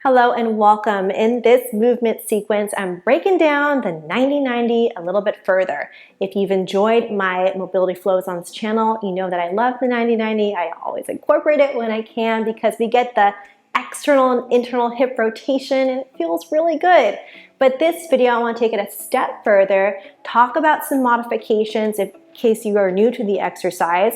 Hello and welcome. In this movement sequence, I'm breaking down the 90-90 a little bit further. If you've enjoyed my mobility flows on this channel, you know that I love the 90-90. I always incorporate it when I can because we get the external and internal hip rotation and it feels really good. But this video, I want to take it a step further, talk about some modifications in case you are new to the exercise,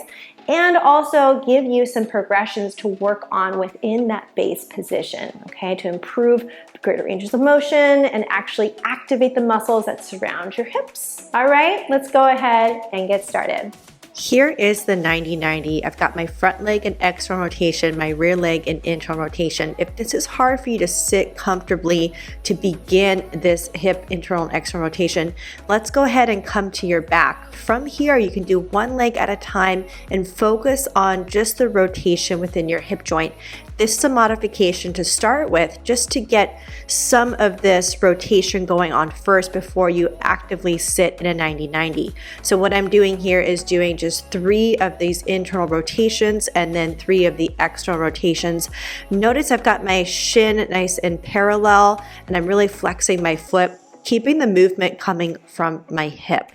and also give you some progressions to work on within that base position, okay, to improve greater ranges of motion and actually activate the muscles that surround your hips. All right, let's go ahead and get started. Here is the 90-90. I've got my front leg in external rotation, my rear leg in internal rotation. If this is hard for you to sit comfortably to begin this hip internal and external rotation, let's go ahead and come to your back. From here, you can do one leg at a time and focus on just the rotation within your hip joint. This is a modification to start with just to get some of this rotation going on first before you actively sit in a 90-90. So what I'm doing here is doing just 3 of these internal rotations and then 3 of the external rotations. Notice I've got my shin nice and parallel and I'm really flexing my foot, keeping the movement coming from my hip.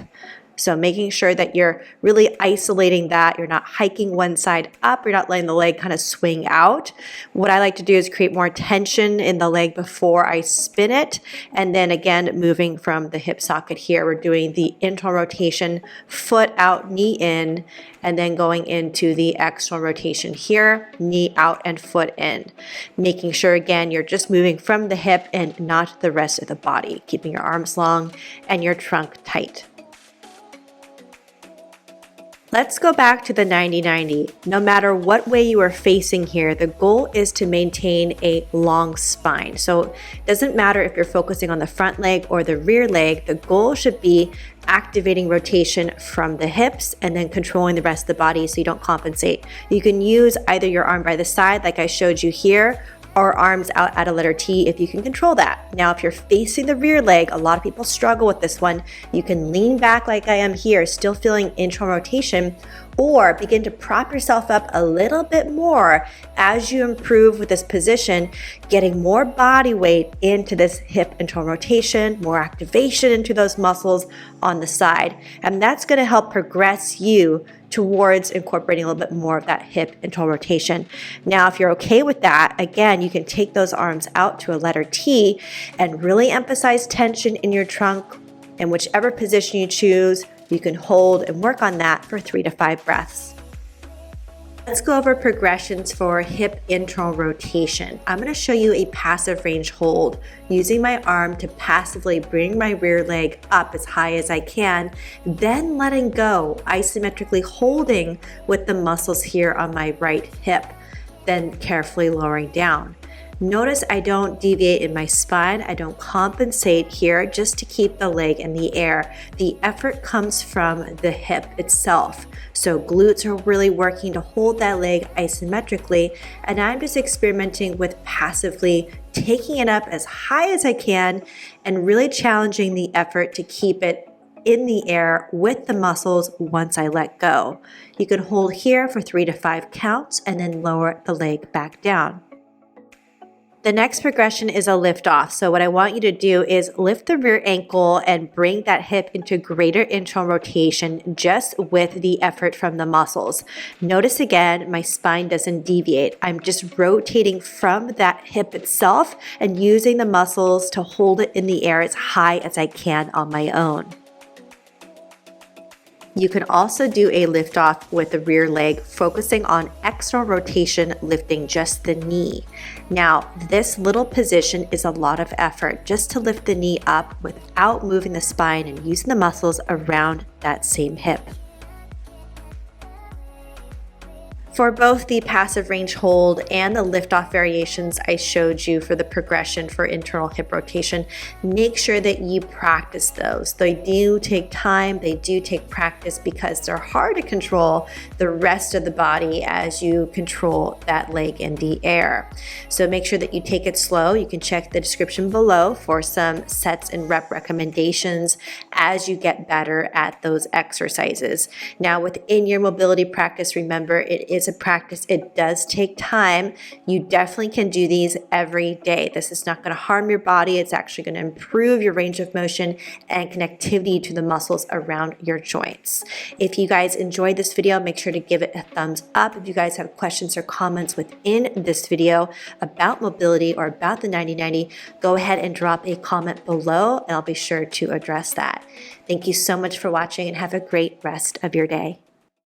So making sure that you're really isolating that, you're not hiking one side up, you're not letting the leg kind of swing out. What I like to do is create more tension in the leg before I spin it. And then again, moving from the hip socket here, we're doing the internal rotation, foot out, knee in, and then going into the external rotation here, knee out and foot in. Making sure again, you're just moving from the hip and not the rest of the body, keeping your arms long and your trunk tight. Let's go back to the 90-90. No matter what way you are facing here, the goal is to maintain a long spine. So it doesn't matter if you're focusing on the front leg or the rear leg, the goal should be activating rotation from the hips and then controlling the rest of the body so you don't compensate. You can use either your arm by the side like I showed you here, or arms out at a letter T if you can control that. Now, if you're facing the rear leg, a lot of people struggle with this one. You can lean back like I am here, still feeling internal rotation, or begin to prop yourself up a little bit more as you improve with this position, getting more body weight into this hip internal rotation, more activation into those muscles on the side. And that's gonna help progress you towards incorporating a little bit more of that hip internal rotation. Now, if you're okay with that, again, you can take those arms out to a letter T and really emphasize tension in your trunk. And whichever position you choose, you can hold and work on that for 3 to 5 breaths. Let's go over progressions for hip internal rotation. I'm going to show you a passive range hold using my arm to passively bring my rear leg up as high as I can, then letting go, isometrically holding with the muscles here on my right hip, then carefully lowering down. Notice I don't deviate in my spine, I don't compensate here just to keep the leg in the air. The effort comes from the hip itself. So glutes are really working to hold that leg isometrically, and I'm just experimenting with passively taking it up as high as I can and really challenging the effort to keep it in the air with the muscles once I let go. You can hold here for 3 to 5 counts and then lower the leg back down. The next progression is a lift off. So what I want you to do is lift the rear ankle and bring that hip into greater internal rotation just with the effort from the muscles. Notice again, my spine doesn't deviate. I'm just rotating from that hip itself and using the muscles to hold it in the air as high as I can on my own. You can also do a lift off with the rear leg, focusing on external rotation, lifting just the knee. Now, this little position is a lot of effort just to lift the knee up without moving the spine and using the muscles around that same hip. For both the passive range hold and the lift-off variations I showed you for the progression for internal hip rotation, make sure that you practice those. They do take time, they do take practice because they're hard to control the rest of the body as you control that leg in the air. So make sure that you take it slow. You can check the description below for some sets and rep recommendations as you get better at those exercises. Now, within your mobility practice, remember it is minutes of practice. It does take time. You definitely can do these every day. This is not going to harm your body. It's actually going to improve your range of motion and connectivity to the muscles around your joints. If you guys enjoyed this video, make sure to give it a thumbs up. If you guys have questions or comments within this video about mobility or about the 90-90, go ahead and drop a comment below and I'll be sure to address that. Thank you so much for watching and have a great rest of your day.